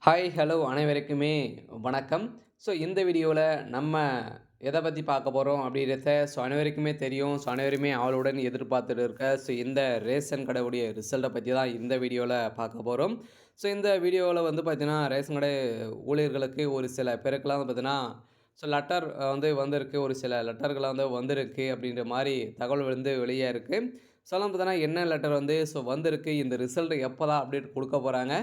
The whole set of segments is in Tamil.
ஹாய், ஹலோ அனைவருக்குமே வணக்கம். இந்த வீடியோல நம்ம எத பத்தி பார்க்க போறோம் அப்படின்றத அனைவருக்குமே தெரியும். அனைவருமே ஆவலுடன் எதிர்பார்த்துட்டு இருக்க இந்த ரேஷன் கடையுடைய ரிசல்ட்ட பத்தி தான் இந்த வீடியோல பார்க்க போறோம். இந்த வீடியோல வந்து பார்த்தீங்கன்னா, ரேஷன் கடை ஊழியர்களுக்கு ஒரு சில பேருக்குலாம் வந்து பார்த்தீங்கன்னா, லெட்டர் வந்து வந்திருக்கு. ஒரு சில லெட்டர்கள்லாம் வந்து வந்திருக்கு அப்படின்ற மாரி தகவல் வந்து வெளியே இருக்கு. சொல்லணும் பார்த்தீங்கன்னா, என்ன லெட்டர் வந்து வந்திருக்கு. இந்த ரிசல்ட் எப்போதான் அப்டேட் குடுக்க போறாங்க?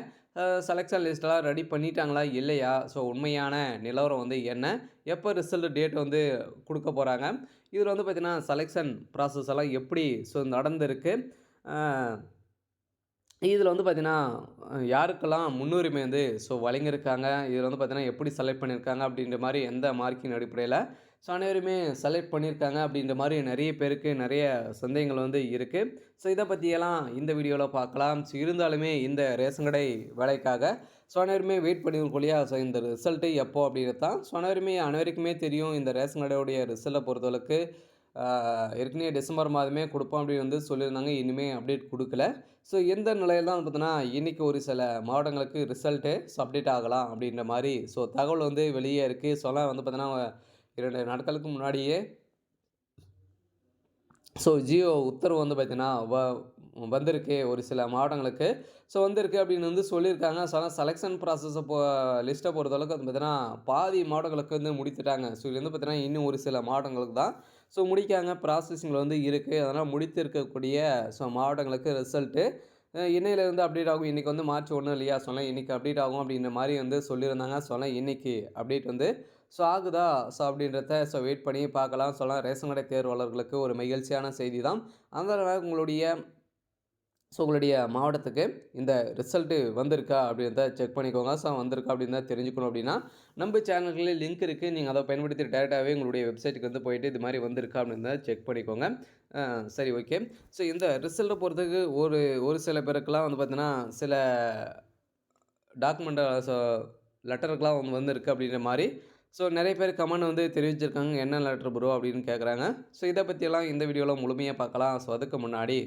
செலக்ஷன் லிஸ்ட்லாம் ரெடி பண்ணிட்டாங்களா? இல்லையா? உண்மையான நிலவரம் வந்து என்ன? எப்போ ரிசல்ட் டேட் வந்து குடுக்க போறாங்க? இதில வந்து பார்த்தீங்கன்னா, செலக்ஷன் ப்ராசஸ் எல்லாம் எப்படி நடந்திருக்கு? அ இதில வந்து பார்த்தீங்கன்னா, யாருக்கெல்லாம் முன்னுரிமை வந்து வழங்கியிருக்காங்க? இதில வந்து பார்த்தீங்கன்னா, எப்படி செலக்ட் பண்ணியிருக்காங்க? அப்படின்ற மாரி எந்த மார்க்கின் அடிப்படையில அனைவருமே செலக்ட் பண்ணியிருக்காங்க அப்படின்ற மாரி நெறைய பேருக்கு நெறைய சந்தேகங்கள் வந்து இருக்கு. இத பத்தியெல்லாம் இந்த வீடியோல பார்க்கலாம். இருந்தாலுமே இந்த ரேஷன் கடை வேலைக்காக அனைவருமே வெயிட் பண்ணியிருக்கோம் இல்லையா? இந்த ரிசல்ட் எப்போ அப்படிங்கிறது தான். அனைவருக்குமே தெரியும். இந்த ரேஷன் கடையுடைய ரிசல்ட்ட பொறுத்தளவுக்கு ஆ ஏற்கனவே டிசம்பர் மாதமே குடுப்போம் அப்படின்னு வந்து சொல்லியிருந்தாங்க. இனிமே அப்டேட் குடுக்கல. எந்த நிலையில தான் பார்த்தீங்கன்னா, இன்னைக்கு ஒரு சில மாவட்டங்களுக்கு ரிசல்ட்டு அப்டேட் ஆகலாம் அப்படின்ற மாரி தகவல் வந்து வெளியே இருக்கு. வந்து பார்த்தீங்கன்னா, 2 நாட்களுக்கு முன்னாடியே ஜியோ உத்தரவு வந்து பார்த்தீங்கன்னா, வந்திருக்கு ஒரு சில மாவட்டங்களுக்கு. வந்திருக்கு அப்படின்னு வந்து சொல்லியிருக்காங்க. ஆனா செலக்ஷன் ப்ராசஸ லிஸ்ட்ட பொறுத்தளவுக்கு வந்து பார்த்தீங்கன்னா, பாதி மாவட்டங்களுக்கு வந்து முடித்துட்டாங்க. இது வந்து பார்த்தீங்கன்னா, இன்னும் ஒரு சில மாவட்டங்களுக்கு தான் முடிக்காங்க. ப்ராசஸிங்ல வந்து இருக்கு. அதனால முடித்திருக்கக்கூடிய மாவட்டங்களுக்கு ரிசல்ட்டு இன்னையிலேருந்து அப்டேட் ஆகும். இன்னைக்கு வந்து மார்ச் 1 இல்லையா? இன்னைக்கு அப்டேட் ஆகும் அப்படின்ற மாரி வந்து சொல்லியிருந்தாங்க. இன்னைக்கு அப்டேட் வந்து ஆகுதா? அப்படின்றத வெயிட் பண்ணி பார்க்கலாம். ரேஷன் கடை தேர்வாளர்களுக்கு ஒரு மகிழ்ச்சியான செய்தி தான். அதனால உங்களுடைய மாவட்டத்துக்கு இந்த ரிசல்ட்டு வந்திருக்கா? அப்படின்றத செக் பண்ணிக்கோங்க. வந்திருக்கா அப்படின்னு தான் தெரிஞ்சுக்கணும் அப்படின்னா, நம்ம சேனல்கள்ல லிங்க் இருக்கு. நீங்க அத பயன்படுத்தி டைரக்ட்டாவே எங்களுடைய வெப்சைட்டுக்கு வந்து போயிட்டு, இது மாரி வந்திருக்கா? அப்படின்றத செக் பண்ணிக்கோங்க. சரி, ஓகே. இந்த ரிசல்ட்ட பொறுத்தவரைக்கும் ஒரு ஒரு சில பேருக்குலாம் வந்து பார்த்தீங்கன்னா, சில டாக்குமெண்ட்ட லெட்டருக்குலாம் வந்திருக்கு அப்படின்ற மாரி, நெறைய பேர் கமெண்ட் வந்து தெரிவிச்சிருக்காங்க. என்ன லெட்டர் ப்ரோ? அப்படின்னு கேட்குறாங்க. இத பத்தியெல்லாம் இந்த வீடியோல முழுமையா பார்க்கலாம். அதுக்கு முன்னாடி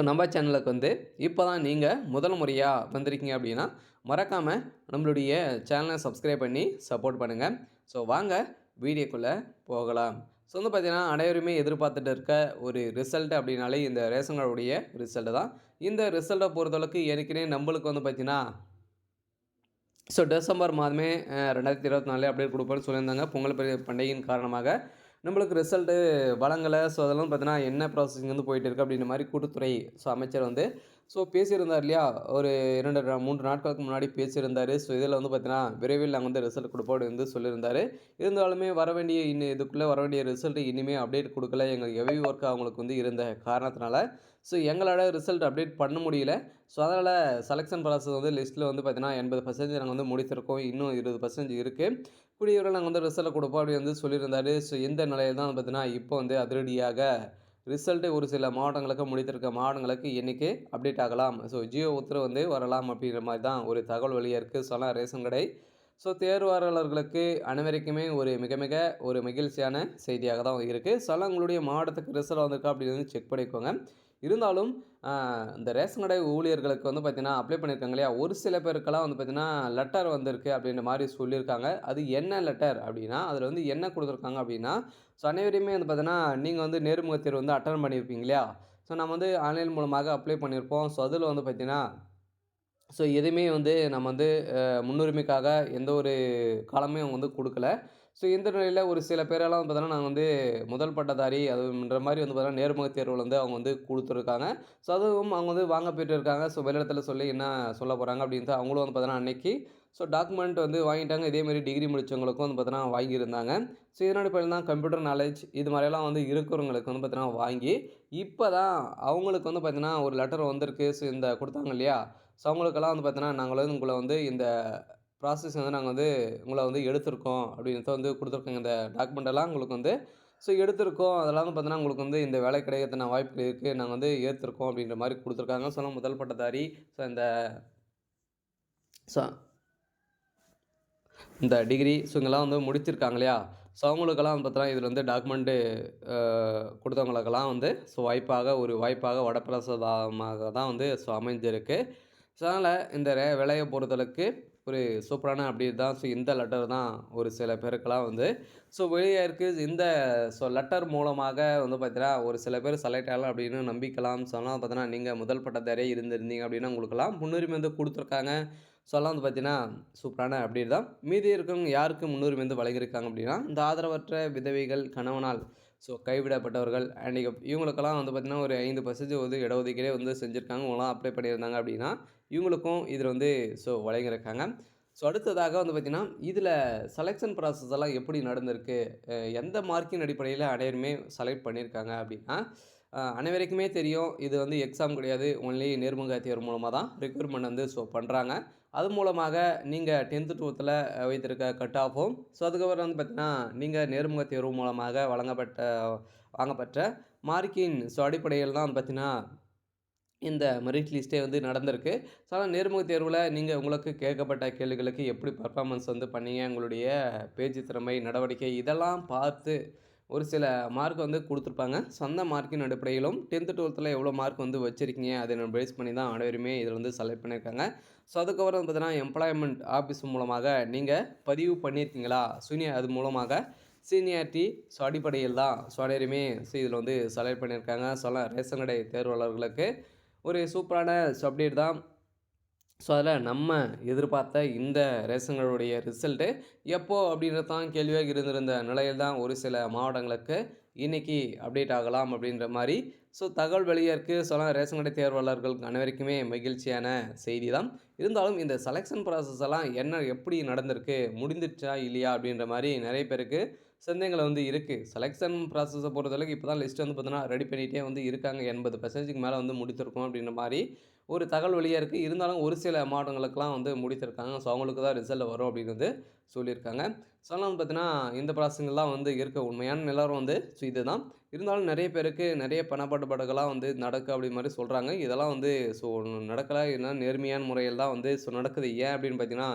நம்ம சேனலுக்கு வந்து இப்போ தான் நீங்க முதல் முறையா வந்திருக்கீங்க அப்படின்னா, மறக்காம நம்மளுடைய சேனல சப்ஸ்கிரைப் பண்ணி சப்போர்ட் பண்ணுங்க. வாங்க வீடியோக்குள்ள போகலாம். வந்து பார்த்தீங்கன்னா, அனைவருமே எதிர்பார்த்துட்டு இருக்க ஒரு ரிசல்ட் அப்படின்னாலே இந்த ரேஷன் கார்டுடைய ரிசல்ட் தான். இந்த ரிசல்ட்ட பொறுத்தளவுக்கு ஏற்கனவே நம்மளுக்கு வந்து பார்த்தீங்கன்னா, டிசம்பர் மாதமே 2024 அப்டேட் குடுப்போம்ன்னு சொல்லியிருந்தாங்க. பொங்கல் பண்டிகையின் காரணமாக நம்மளுக்கு ரிசல்ட்டு வழங்கல. அதெல்லாம் பார்த்தீங்கன்னா, என்ன ப்ராசஸிங் வந்து போயிட்டு இருக்கு அப்படின்ற மாரி கூட்டுத்துறை அமைச்சர் வந்து பேசியிருந்தார் இல்லையா? ஒரு 2 3 நாட்களுக்கு முன்னாடி பேசியிருந்தாரு. இதில வந்து பார்த்தீங்கன்னா, விரைவில் நாங்க வந்து ரிசல்ட் குடுப்போம் அப்படின்னு வந்து சொல்லியிருந்தாரு. இருந்தாலுமே வர வேண்டிய இதுக்குள்ள வர வேண்டிய ரிசல்ட் இனிமே அப்டேட் குடுக்கல. எங்களுக்கு ஹெவி ஒர்க் அவங்களுக்கு வந்து இருந்த காரணத்தினால, எங்களால ரிசல்ட் அப்டேட் பண்ண முடியல. அதனால செலக்ஷன் ப்ராசஸ் வந்து லிஸ்ட்ல வந்து பார்த்தீங்கன்னா, 80% நாங்க வந்து முடித்திருக்கோம். இன்னும் 20% இருக்கு. கூடிய விரைவில நாங்க வந்து ரிசல்ட்ட குடுப்போம் அப்படின்னு வந்து சொல்லியிருந்தாரு. இந்த நிலையில தான் பார்த்தீங்கன்னா, இப்போ வந்து அதிரடியாக ரிசல்ட் ஒரு சில மாவட்டங்களுக்கு முடித்திருக்க மாவட்டங்களுக்கு இன்னைக்கு அப்டேட் ஆகலாம். ஜியோ உத்தரவு வந்து வரலாம் அப்படிங்கிற மாரி தான் ஒரு தகவல் வெளியே இருக்கு. ரேஷன் கடை தேர்வாளர்களுக்கு அனைவருக்குமே ஒரு மிக மிக ஒரு மகிழ்ச்சியான செய்தியாக தான் இருக்கு. உங்களுடைய மாவட்டத்துக்கு ரிசல்ட் வந்திருக்கா அப்படின்னு வந்து செக் பண்ணிக்கோங்க. இருந்தாலும் இந்த ரேஷன் கடை ஊழியர்களுக்கு வந்து பார்த்தீங்கன்னா, அப்ளை பண்ணியிருக்காங்க இல்லையா? ஒரு சில பேருக்கெல்லாம் வந்து பார்த்தீங்கன்னா, லெட்டர் வந்திருக்கு அப்படின்ற மாரி சொல்லியிருக்காங்க. அது என்ன லெட்டர் அப்படின்னா, அதில வந்து என்ன குடுத்துருக்காங்க அப்படின்னா, அனைவரையுமே வந்து பார்த்தீங்கன்னா, நீங்க வந்து நேர்முகத் தேர்வு வந்து அட்டெண்ட் பண்ணியிருப்பீங்க இல்லையா? நம்ம வந்து ஆன்லைன் மூலமாக அப்ளை பண்ணியிருப்போம். அதில வந்து பார்த்தீங்கன்னா, எதுவுமே வந்து நம்ம வந்து முன்னுரிமைக்காக எந்த ஒரு காலமே அவங்க வந்து குடுக்கல. இந்த நிலையில ஒரு சில பேரெல்லாம் பார்த்தீங்கன்னா, நாங்க வந்து முதல் பட்டதாரி அதுன்ற மாரி வந்து பார்த்தீங்கன்னா, நேர்முகத் தேர்வுல வந்து அவங்க வந்து குடுத்துருக்காங்க. அதுவும் அவங்க வந்து வாங்க பெற்றிருக்காங்க. மேலிடத்தில சொல்லி என்ன சொல்ல போறாங்க அப்படின்ட்டு அவங்களும் வந்து பார்த்தீங்கன்னா, அன்னைக்கு டாக்குமெண்ட் வந்து வாங்கிட்டாங்க. இதே மாரி டிகிரி முடிச்சவங்களுக்கும் வந்து பார்த்தீங்கன்னா, வாங்கியிருந்தாங்க. இதன் அடிப்படையில தான் கம்ப்யூட்டர் நாலேட்ஜ் இது மாரியெல்லாம் வந்து இருக்கிறவங்களுக்கு வந்து பார்த்தீங்கன்னா வாங்கி, இப்ப தான் அவங்களுக்கு வந்து பார்த்தீங்கன்னா, ஒரு லெட்டர் வந்திருக்கு. இந்த குடுத்தாங்க இல்லையா? அவங்களுக்கெல்லாம் வந்து பார்த்தீங்கன்னா, நாங்க வந்து உங்கள வந்து இந்த ப்ராசஸ் வந்து நாங்க வந்து உங்கள வந்து எடுத்திருக்கோம் அப்படின்றத வந்து குடுத்துருக்கோங்க. இந்த டாக்குமெண்ட் எல்லாம் உங்களுக்கு வந்து எடுத்திருக்கோம். அதெல்லாம் வந்து பார்த்தீங்கன்னா, உங்களுக்கு வந்து இந்த வேலை கிடைக்கிறதுக்கான வாய்ப்புகள் இருக்கு. நாங்க வந்து ஏத்துருக்கோம் அப்படின்ற மாரி குடுத்துருக்காங்க. முதல் பட்டதாரி இந்த ச இந்த டிகிரி இவங்கலாம் வந்து முடிச்சிருக்காங்க இல்லையா? அவங்களுக்கெல்லாம் வந்து பார்த்தீங்கன்னா, இதில வந்து டாக்குமெண்ட்டு அ குடுத்தவங்களுக்கெல்லாம் வந்து வாய்ப்பாக ஒரு வாய்ப்பாக வடப்பிரசாதமாக தான் வந்து அமைஞ்சிருக்கு. ஸோ அதனால் இந்த வேலையை பொறுத்தளவுக்கு ஒரு சூப்பரான அப்டேட் தான். ஸோ இந்த லெட்டர் தான் ஒரு சில பேருக்கெல்லாம் வந்து ஸோ வெளியே இருக்குது. இந்த ஸோ லெட்டர் மூலமாக வந்து பார்த்தீங்கன்னா, ஒரு சில பேர் செலக்ட் ஆகலாம் அப்படின்னு நம்பிக்கலாம். ஸோ அதெல்லாம் பார்த்தீங்கன்னா, நீங்கள் முதல் பட்டதாரியே இருந்திருந்தீங்க அப்படின்னா உங்களுக்கெல்லாம் முன்னுரிமை வந்து குடுத்துருக்காங்க. ஸோ அதெல்லாம் வந்து பார்த்தீங்கன்னா, சூப்பரான அப்டேட் தான். மீதி இருக்கவங்க யாருக்கு முன்னுரிமை வந்து வழங்கியிருக்காங்க அப்படின்னா, இந்த ஆதரவற்ற விதவைகள், கணவனால் ஸோ கைவிடப்பட்டவர்கள், ஹேண்டிகேப் இவங்களுக்கெல்லாம் வந்து பார்த்தீங்கன்னா, ஒரு 5% வந்து இடஒதுக்கீடே வந்து செஞ்சுருக்காங்க. இவங்கலாம் அப்ளை பண்ணியிருந்தாங்க அப்படின்னா, இவங்களுக்கும் இதில வந்து ஸோ வழங்கியிருக்காங்க. ஸோ அடுத்ததாக வந்து பார்த்தீங்கன்னா, இதில செலக்ஷன் ப்ராசஸ் எல்லாம் எப்படி நடந்திருக்கு? எந்த மார்க்கின் அடிப்படையில அனைவருமே செலக்ட் பண்ணியிருக்காங்க அப்படின்னா, அனைவருக்குமே தெரியும். இது வந்து எக்ஸாம் கிடையாது. ஒன்லி நேர்முக தேர்வு மூலமா தான் ரெக்ரூட்மெண்ட் வந்து ஸோ பண்றாங்க. அது மூலமாக நீங்க 10த், 12ல வைத்திருக்க கட் ஆஃபும், ஸோ அதுக்கப்புறம் வந்து பார்த்தீங்கன்னா, நீங்க நேர்முக தேர்வு மூலமாக வாங்கப்பெற்ற மார்க்கின் ஸோ அடிப்படையில் தான் வந்து பார்த்தீங்கன்னா, இந்த மெரிட் லிஸ்ட்டே வந்து நடந்திருக்கு. ஸோ ஆனா நேர்முக தேர்வுல நீங்க உங்களுக்கு கேட்கப்பட்ட கேள்விகளுக்கு எப்படி பெர்ஃபார்மன்ஸ் வந்து பண்ணீங்க, உங்களுடைய பேச்சு திறமை, நடவடிக்கை இதெல்லாம் பார்த்து ஒரு சில மார்க் வந்து குடுத்துருப்பாங்க. ஸோ அந்த மார்க்கின் அடிப்படையிலும் 10த், 12ல எவ்வளோ மார்க் வந்து வச்சிருக்கீங்க, அதை பேஸ் பண்ணி தான் அனைவருமே இதில வந்து செலக்ட் பண்ணியிருக்காங்க. ஸோ அதுக்கப்புறம் வந்து பார்த்தீங்கன்னா, எம்ப்ளாய்மென்ட் ஆஃபீஸ் மூலமாக நீங்க பதிவு பண்ணியிருக்கீங்களா? அது மூலமாக சீனியாரிட்டி ஸோ அடிப்படையில் தான் ஸோ அனைவருமே இதில வந்து செலக்ட் பண்ணியிருக்காங்க. ஸோ அதெல்லாம் ரேஷன் கடை தேர்வாளர்களுக்கு ஒரு சூப்பரான அப்டேட் தான். ஸோ அதில் நம்ம எதிர்பார்த்த இந்த ரேஷன்களுடைய ரிசல்ட்டு எப்போ அப்படின்றது தான் கேள்வியாக இருந்திருந்த நிலையில் தான் ஒரு சில மாவட்டங்களுக்கு இன்னைக்கு அப்டேட் ஆகலாம் அப்படின்ற மாரி ஸோ தகவல் வெளியே இருக்கு. ரேஷன் கடை தேர்வாளர்கள் அனைவருக்குமே மகிழ்ச்சியான செய்தி தான். இருந்தாலும் இந்த செலக்ஷன் ப்ராசஸ் எல்லாம் எப்படி நடந்திருக்கு? முடிந்துடுச்சா? இல்லையா? அப்படின்ற மாரி நெறைய பேருக்கு சந்தேகங்கள் வந்து இருக்கு. செலக்ஷன் ப்ராசஸ பொறுத்தளவுக்கு இப்போ தான் லிஸ்ட் வந்து பார்த்தீங்கன்னா, ரெடி பண்ணிட்டே வந்து இருக்காங்க. 80%க்கு மேல வந்து முடித்திருக்கோம் அப்படின்ற மாரி ஒரு தகவல் வெளியா இருக்கு. இருந்தாலும் ஒரு சில மாவட்டங்களுக்கெல்லாம் வந்து முடித்திருக்காங்க. ஸோ அவங்களுக்கு தான் ரிசல்ட் வரும் அப்படின்னு வந்து சொல்லியிருக்காங்க. ஸோ அதெல்லாம் வந்து பார்த்தீங்கன்னா, இந்த ப்ராசஸ்லாம் வந்து இருக்க உண்மையான நிலவரம் வந்து ஸோ இதுதான். இருந்தாலும் நெறைய பேருக்கு நெறைய பணப்பாட்டுப்பாடுகள்லாம் வந்து நடக்கு அப்படி மாரி சொல்றாங்க. இதெல்லாம் வந்து ஸோ நடக்கல. ஏன்னா நேர்மையான முறையில் தான் வந்து ஸோ நடக்குது. ஏன் அப்படின்னு பார்த்தீங்கன்னா,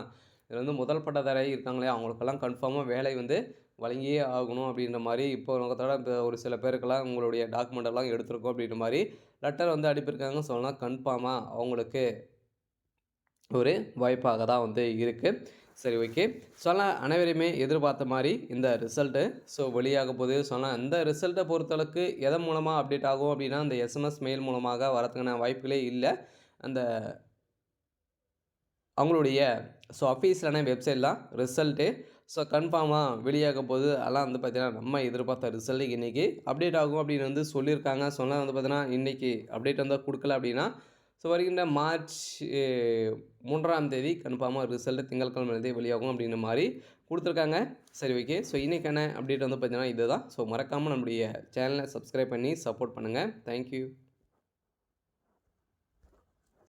இதில வந்து முதல் பட்டதாரி இருக்காங்களே அவங்களுக்கெல்லாம் கன்ஃபார்மா வேலை வந்து வழங்கியே ஆகணும் அப்படின்ற மாரி இப்போ இந்த ஒரு சில பேருக்கெல்லாம் உங்களுடைய டாக்குமெண்ட் எல்லாம் எடுத்திருக்கோம் அப்படின்ற மாரி லெட்டர் வந்து அனுப்பியிருக்காங்க. ஸோ அதனால் கன்ஃபார்மா அவங்களுக்கு ஒரு வாய்ப்பாக தான் வந்து இருக்கு. சரி, ஓகே. ஸோ அதனால் அனைவருமே எதிர்பார்த்த மாரி இந்த ரிசல்ட்டு ஸோ வெளியாக போகுது. ஸோ அதனால் இந்த ரிசல்ட்ட பொறுத்தளவுக்கு எதன் மூலமா அப்டேட் ஆகும் அப்படின்னா, அந்த எஸ்எம்எஸ் மெயில் மூலமாக வரதுக்கான வாய்ப்புகளே இல்ல. அந்த அவங்களுடைய ஸோ அஃபீஷியலான வெப்சைட்லாம் ரிசல்ட்டு ஸோ கன்ஃபார்மா வெளியாக போகுது. அதெல்லாம் வந்து பார்த்தீங்கன்னா, நம்ம எதிர்பார்த்த ரிசல்ட் இன்னைக்கு அப்டேட் ஆகும் அப்படின்னு வந்து சொல்லியிருக்காங்க. ஸோ அதனால் வந்து பார்த்தீங்கன்னா, இன்னைக்கு அப்டேட் வந்து குடுக்கல அப்படின்னா, ஸோ வருகின்ற மார்ச் 3ஆம் தேதி கன்ஃபார்மா ரிசல்ட் திங்கட்கிழமை வெளியாகும் அப்படின்ற மாரி குடுத்துருக்காங்க. சரி, ஓகே. ஸோ இன்னைக்கான அப்டேட் வந்து பார்த்தீங்கன்னா இதுதான். ஸோ மறக்காம நம்முடைய சேனலை சப்ஸ்கிரைப் பண்ணி சப்போர்ட் பண்ணுங்க. Thank you.